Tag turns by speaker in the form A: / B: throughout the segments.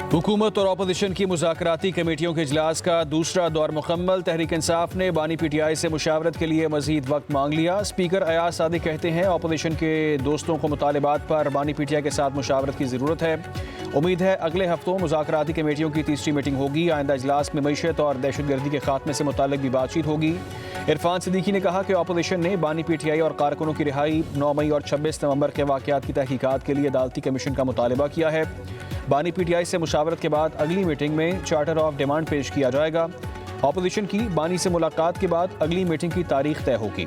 A: हुकूमत और अपोजिशन की मुज़ाकराती कमेटियों के इजलास का दूसरा दौर मुकम्मल। तहरीक इंसाफ ने बानी PTI से मुशावरत के लिए मजीद वक्त मांग लिया। स्पीकर अयाज सादिक कहते हैं अपोजिशन के दोस्तों को मुतालिबात पर बानी PTI के साथ मुशावरत की ज़रूरत है। उम्मीद है अगले हफ्तों मुज़ाकराती कमेटियों की तीसरी मीटिंग होगी। आइंदा इजलास में मईशत और दहशतगर्दी के खात्मे से मुताल्लिक भी बातचीत होगी। इरफान सिद्दीकी ने कहा कि अपोजिशन ने बानी PTI और कारकुनों की रिहाई, 9 मई और 26 नवंबर के वाक़यात की तहकीकात के लिए अदालती कमीशन का मुतालबा किया है। बानी PTI से मुशावरत के बाद अगली मीटिंग में चार्टर ऑफ डिमांड पेश किया जाएगा। अपोजिशन की बानी से मुलाकात के बाद अगली मीटिंग की तारीख तय होगी।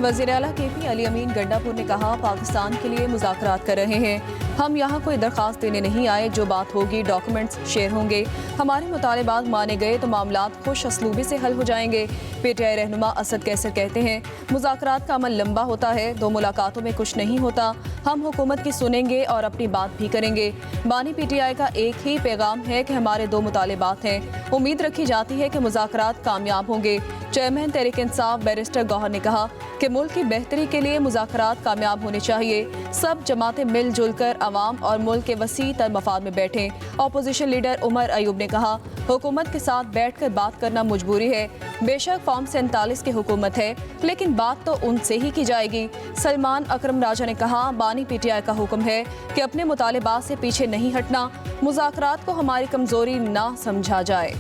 B: वज़ीर आला KP अली अमीन गंडापुर ने कहा, पाकिस्तान के लिए मुज़ाकरात कर रहे हैं। हम यहाँ कोई दरख्वास्त देने नहीं आए। जो बात होगी डॉक्यूमेंट्स शेयर होंगे। हमारे मुतालिबात माने गए तो मामलात खुश असलूबी से हल हो जाएंगे। PTI रहनुमा असद कैसर कहते हैं, मुज़ाकरात का अमल लंबा होता है, 2 मुलाकातों में कुछ नहीं होता। हम हुकूमत की सुनेंगे और अपनी बात भी करेंगे। बानी PTI का एक ही पैगाम है कि हमारे 2 मुतालिबात हैं। उम्मीद रखी जाती है कि मुज़ाकरात कामयाब होंगे। चेयरमैन तहरीक इंसाफ बैरिस्टर गौहर ने कहा कि मुल्क की बेहतरी के लिए मुज़ाकरात कामयाब होने चाहिए। सब जमातें मिलजुल कर अवाम और मुल्क के वसी तर मफाद में बैठें। अपोजिशन लीडर उमर अयूब ने कहा, हुकूमत के साथ बैठ कर बात करना मजबूरी है। बेशक फॉर्म 47 की हुकूमत है, लेकिन बात तो उनसे ही की जाएगी। सलमान अकरम राजा ने कहा, बानी PTI का हुक्म है कि अपने मुतालिबात से पीछे नहीं हटना। मुज़ाकरात को हमारी कमजोरी ना समझा जाए।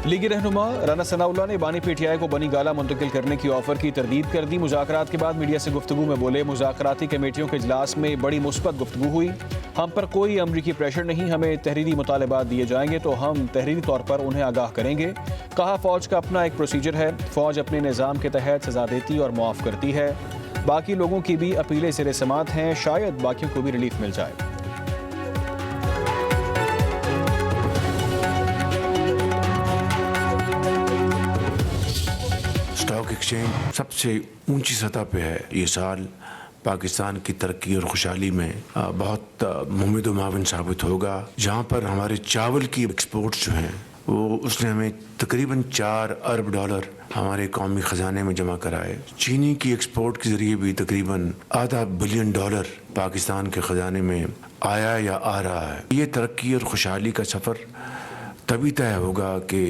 A: लीगी रहनुमा राना सनाउल्लाह ने बानी PTI को बनी गाला मुंतकिल करने की ऑफर की तरदीद कर दी। मुज़ाकरात के बाद मीडिया से गुफ्तगू में बोले, मुज़ाकराती कमेटियों के इजलास में बड़ी मुस्बत गुफ्तगू हुई। हम पर कोई अमरीकी प्रेशर नहीं। हमें तहरीरी मुतालिबात दिए जाएंगे तो हम तहरीरी तौर पर उन्हें आगाह करेंगे। कहा, फ़ौज का अपना एक प्रोसीजर है। फ़ौज अपने निज़ाम के तहत सज़ा देती और मुआफ़ करती है। बाकी लोगों की भी अपीलें ज़ेर समात हैं। शायद बाकियों को भी रिलीफ मिल जाए।
C: स्टॉक एक्सचेंज सबसे ऊंची सतह पे है। ये साल पाकिस्तान की तरक्की और खुशहाली में बहुत मुमिद माविन साबित होगा। जहाँ पर हमारे चावल की एक्सपोर्ट्स जो हैं वो उसने हमें तकरीबन $4 अरब हमारे कौमी ख़जाने में जमा कराए। चीनी की एक्सपोर्ट के ज़रिए भी तकरीबन $500 बिलियन पाकिस्तान के ख़जाने में आया या आ रहा है। ये तरक्की और खुशहाली का सफ़र तभी तय होगा कि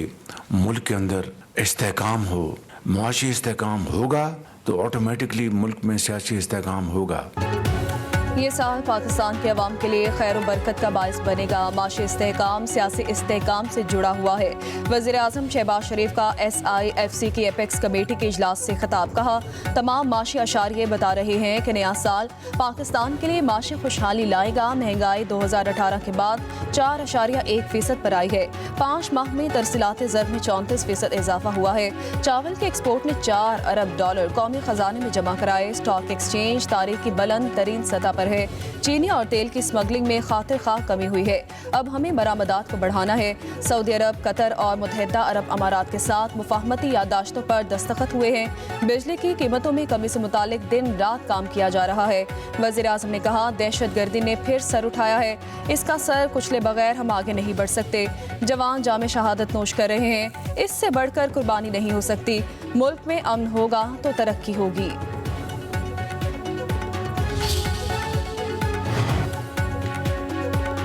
C: मुल्क के अंदर इस्तेहकाम हो। मुआशी इस्तेहकाम होगा तो ऑटोमेटिकली मुल्क में सियासी इस्तेहकाम होगा।
B: ये साल पाकिस्तान के अवाम के लिए खैर बरकत का बायस बनेगा। माशी इस्तेहकाम सियासी इस्तेहकाम से जुड़ा हुआ है। वज़ीर आज़म शहबाज शरीफ का SIFC की एपेक्स कमेटी के इजलास से खिताब। कहा, तमाम माशी अशारिये बता रहे हैं कि नया साल पाकिस्तान के लिए माशी खुशहाली लाएगा। महंगाई 2018 के बाद 4.1% पर आई है। 5 माह में तरसीलात ज़र में 34% इजाफा हुआ है। चावल के एक्सपोर्ट ने $4 अरब कौमी खजाने में जमा कराए। स्टॉक एक्सचेंज तारीख की बुलंद तरीन सतह पर है। चीनी और तेल की स्मगलिंग में खातिर खा कमी हुई है। अब हमें बरामदात को बढ़ाना है। सऊदी अरब, कतर और मुत्तहिदा अरब अमारात के साथ मुफाहमती याददाश्तों पर दस्तखत हुए हैं। बिजली की कीमतों में कमी से मुतालिक दिन रात काम किया जा रहा है। वज़ीर आज़म ने कहा, दहशतगर्दी ने फिर सर उठाया है। इसका सर कुचले बगैर हम आगे नहीं बढ़ सकते। जवान जामे शहादत नोश कर रहे हैं। इससे बढ़कर कुर्बानी नहीं हो सकती। मुल्क में अमन होगा तो तरक्की होगी।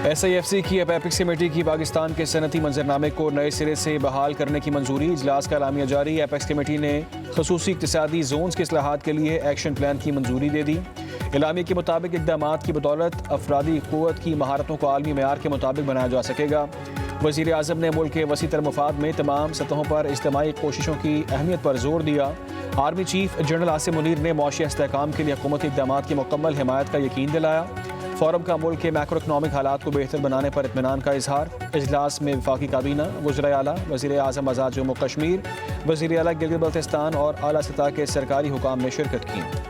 A: SIFC की एपेक्स कमेटी की पाकिस्तान के सनती मंजरनामे को नए सिरे से बहाल करने की मंजूरी। इजलास का एलामिया जारी। एपेक्स कमेटी ने खसूसी इक्तिसादी जोन्स के इस्लाहात के लिए एक्शन प्लान की मंजूरी दे दी। एलामिया के मुताबिक इक़दामात की बदौलत अफरादी क़ुव्वत की महारतों को आलमी मेयार के मुताबिक बनाया जा सकेगा। वज़ीर आज़म ने मुल्क के वसी तर मफाद में तमाम सतहों पर इज्तिमाई कोशिशों की अहमियत पर जोर दिया। Army chief general Asim Munir ने मुआशी इस्तेहकाम के लिए हुकूमती इक़दामात की मुकम्मल हिमायत का यकीन दिलाया। फोरम का मुल्क के मैक्रो इकनॉमिक हालात को बेहतर बनाने पर इत्मीनान का इजहार। इजलास में वफाकी काबीना, वज़ीर आला, वज़ीर आज़म आज़ाद जम्मू कश्मीर, वज़ीर आला गिलगित बल्तिस्तान और आला सतह के सरकारी हुकाम ने शिरकत की।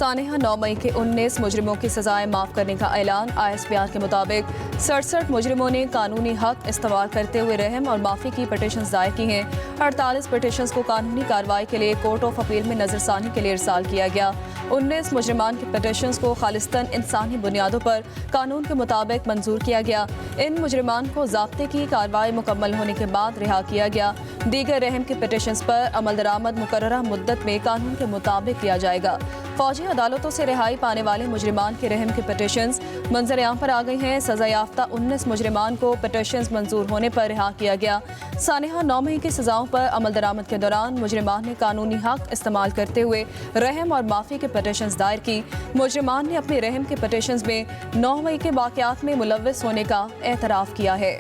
B: सानेहा 9 मई के 19 मुजरिमों की सजाएं माफ करने का ऐलान। ISPR के मुताबिक 67 मुजरिमों ने कानूनी हक इस्तेमाल करते हुए रहम और माफ़ी की पटिशन्स दायर की हैं। 48 पटिशन्स को कानूनी कार्रवाई के लिए कोर्ट ऑफ अपील में नजरसानी के लिए इरसाल किया गया। 19 मुजरिमान की पटिशन्स को खालिस्तन इंसानी बुनियादों पर कानून के मुताबिक मंजूर किया गया। इन मुजरिमान को ज़ाब्ते की कार्रवाई मुकम्मल होने के बाद रिहा किया गया। दीगर रहम की पटिशन्स पर अमल दरामद मुकर्ररा मुद्दत में कानून के मुताबिक किया जाएगा। फौजी अदालतों से रिहाई पाने वाले मुजरिमान के रहम की पटिशन्स मंजर आम पर आ गई हैं। सजा याफ्ता 19 मुजरिमान को पटिशन्स मंजूर होने पर रिहा किया गया। सानेहा 9 मई की सजाओं पर अमल दरामद के दौरान मुजरिमान ने कानूनी हक इस्तेमाल करते हुए रहम और माफ़ी की पटिशन्स दायर की। मुजरिमान ने अपने रहम के पटिशन्स में 9 मई के वाक़यात में मुलव्वस होने का एतराफ़ किया है।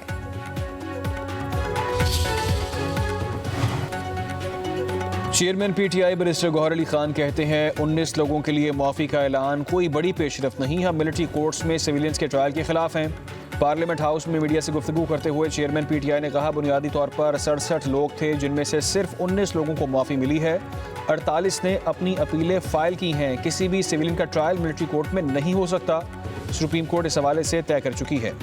A: Chairman PTI barrister Gauhar Ali Khan कहते हैं 19 लोगों के लिए माफ़ी का ऐलान कोई बड़ी पेशरफ नहीं। हम मिलिट्री कोर्ट्स में सिविलियंस के ट्रायल के खिलाफ हैं। पार्लियामेंट हाउस में मीडिया से गुफ्तगू करते हुए चेयरमैन PTI ने कहा बुनियादी तौर पर 67 लोग थे जिनमें से सिर्फ 19 लोगों को माफ़ी मिली है। 48 ने अपनी अपीलें फाइल की हैं। किसी भी सिविलियन का ट्रायल मिलिट्री कोर्ट में नहीं हो सकता। सुप्रीम कोर्ट इस हवाले से तय कर चुकी है।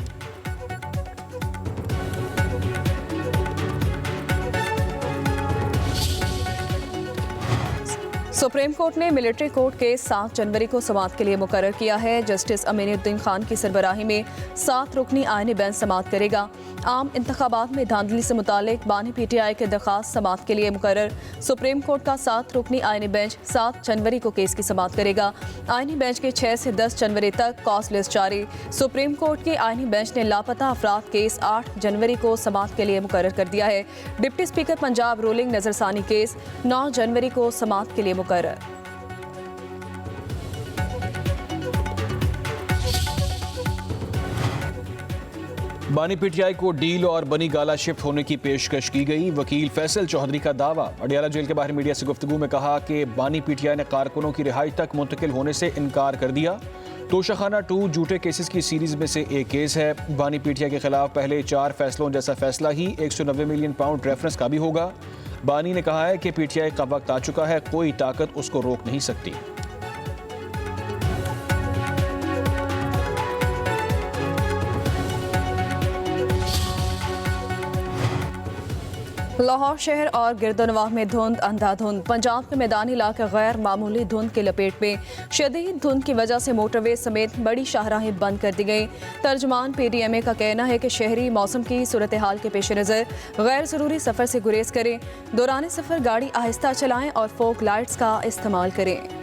B: सुप्रीम कोर्ट ने मिलिट्री कोर्ट के 7 जनवरी को समाअत के लिए मुकर्रर किया है। जस्टिस अमीनुद्दीन खान की सरबराही में 7 रुकनी आईनी बेंच समाअत करेगा। आम इंतखाबात में धांधली से मुतालिक बानी PTI के दरख्वास्त समाअत के लिए मुकर्रर। सुप्रीम कोर्ट का 7 रुकनी आईनी बेंच 7 जनवरी को केस की समाअत करेगा। आईनी बेंच के 6 से 10 जनवरी तक कॉज लिस्ट जारी। सुप्रीम कोर्ट के आईनी बेंच ने लापता अफराद केस 8 जनवरी को समाअत के लिए मुकर्रर कर दिया है। डिप्टी स्पीकर पंजाब रूलिंग नजरसानी केस 9 जनवरी को समाअत के लिए मुकर्रर।
A: बानी PTI को डील और बनी गाला शिफ्ट होने की पेशकश की गई। वकील फैसल चौधरी का दावा। अडियाला जेल के बाहर मीडिया से गुफ्तगू में कहा कि बानी PTI ने कारकुनों की रिहाई तक मुंतकिल होने से इनकार कर दिया। तोशाखाना 2 झूठे केसेस की सीरीज में से एक केस है। बानी PTI के खिलाफ पहले 4 फैसलों जैसा फैसला ही 190 मिलियन पाउंड रेफरेंस का भी होगा। बानी ने कहा है कि PTI का वक्त आ चुका है, कोई ताकत उसको रोक नहीं सकती।
B: लाहौर शहर और गिरदनवाह में धुंध अंधाधुंध। पंजाब के मैदानी इलाके गैर मामूली धुंध की लपेट में। शदीद धुंध की वजह से मोटरवे समेत बड़ी शाहराहें बंद कर दी गई। तर्जमान PDMA का कहना है कि शहरी मौसम की सूरत हाल के पेश नज़र गैर ज़रूरी सफ़र से गुरेज करें। दौरान सफ़र गाड़ी आहिस्ता चलाएं और फोक लाइट्स का इस्तेमाल करें।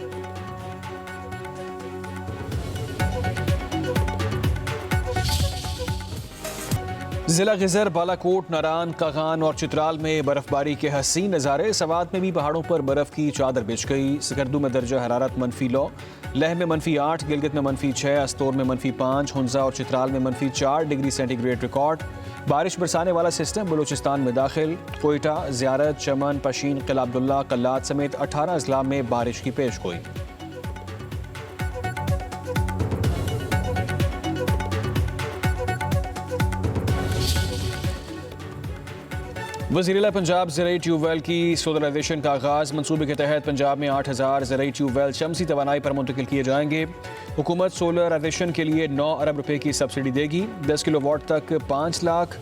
A: जिला गिजर, बालाकोट, नारान, कागान और चित्राल में बर्फबारी के हसीन नज़ारे। सवात में भी पहाड़ों पर बर्फ की चादर बिछ गई। सकरदू में दर्जा हरारत -9, लह में -8, गिलगित में -6, अस्तोर में -5, हुंजा और चित्राल में -4 डिग्री सेंटीग्रेड रिकॉर्ड। बारिश बरसाने वाला सिस्टम बलूचिस्तान में दाखिल। कोयटा, ज़ियारत, चमन, पशीन, किला अब्दुल्ला, कल्लात समेत 18 अजला में बारिश की पेशगोई। वज़ीर-ए-आला पंजाब ज़राई ट्यूबवेल की सोलराइजेशन का आगाज़। मंसूबे के तहत पंजाब में 8000 ज़राई ट्यूबवेल शमसी तवानाई पर मुंतकिल किए जाएंगे। हुकूमत सोलराइजेशन के लिए 9 अरब रुपए की सब्सिडी देगी। 10 किलोवाट तक 5 लाख,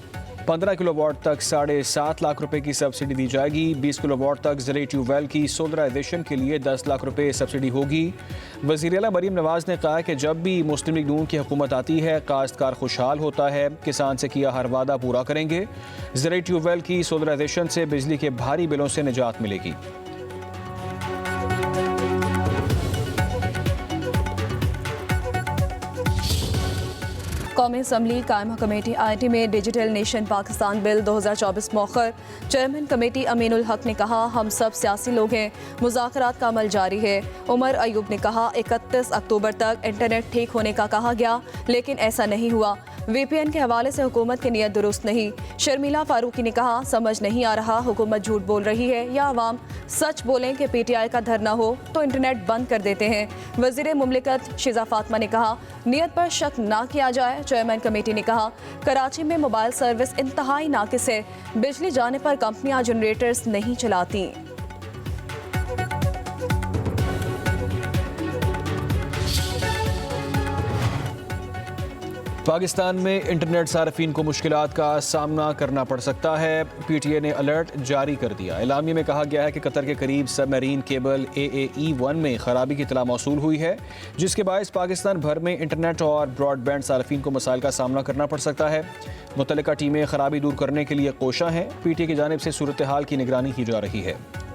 A: 15 किलोवाट तक 7.5 लाख रुपए की सब्सिडी दी जाएगी। 20 किलोवाट तक ज़राई ट्यूबवेल की सोलराइजेशन के लिए 10 लाख रुपए सब्सिडी होगी। वज़ीर-ए-आला मरीम नवाज़ ने कहा कि जब भी मुस्लिम लीग नून की हुकूमत आती है काश्तकार खुशहाल होता है। किसान से किया हर वादा पूरा करेंगे। ज़राई ट्यूबवेल की सोलराइजेशन से बिजली के भारी बिलों से निजात मिलेगी।
B: कौमी असम्बली कायमा कमेटी IT में डिजिटल नेशन पाकिस्तान बिल 2024 मौखर। चेयरमैन कमेटी अमीनुल हक ने कहा हम सब सियासी लोग हैं, मुज़ाकरात का अमल जारी है। उमर अयूब ने कहा 31 अक्टूबर तक इंटरनेट ठीक होने का कहा गया लेकिन ऐसा नहीं हुआ। VPN के हवाले से हुकूमत की नीयत दुरुस्त नहीं। शर्मिला फारूकी ने कहा समझ नहीं आ रहा हुकूमत झूठ बोल रही है या अवाम सच बोलें कि PTI का धरना हो तो इंटरनेट बंद कर देते हैं। वज़ीर मुमलिकत शिजा फातिमा ने कहा नीयत पर शक ना किया जाए। चेयरमैन कमेटी ने कहा कराची में मोबाइल सर्विस इंतहाई नाकिस है। बिजली जाने पर कंपनियां जनरेटर्स नहीं चलाती।
A: पाकिस्तान में इंटरनेट सार्फिन को मुश्किलात का सामना करना पड़ सकता है। PTA ने अलर्ट जारी कर दिया। एलामिया में कहा गया है कि कतर के करीब सबमरीन केबल AAE-1 में खराबी की इत्तला मौसूल हुई है, जिसके बायस पाकिस्तान भर में इंटरनेट और ब्रॉडबैंड सार्फिन को मसाइल का सामना करना पड़ सकता है। मुतल्लिका टीमें खराबी दूर करने के लिए कोशा हैं। PTA की जानिब से सूरत हाल की निगरानी की जा रही है।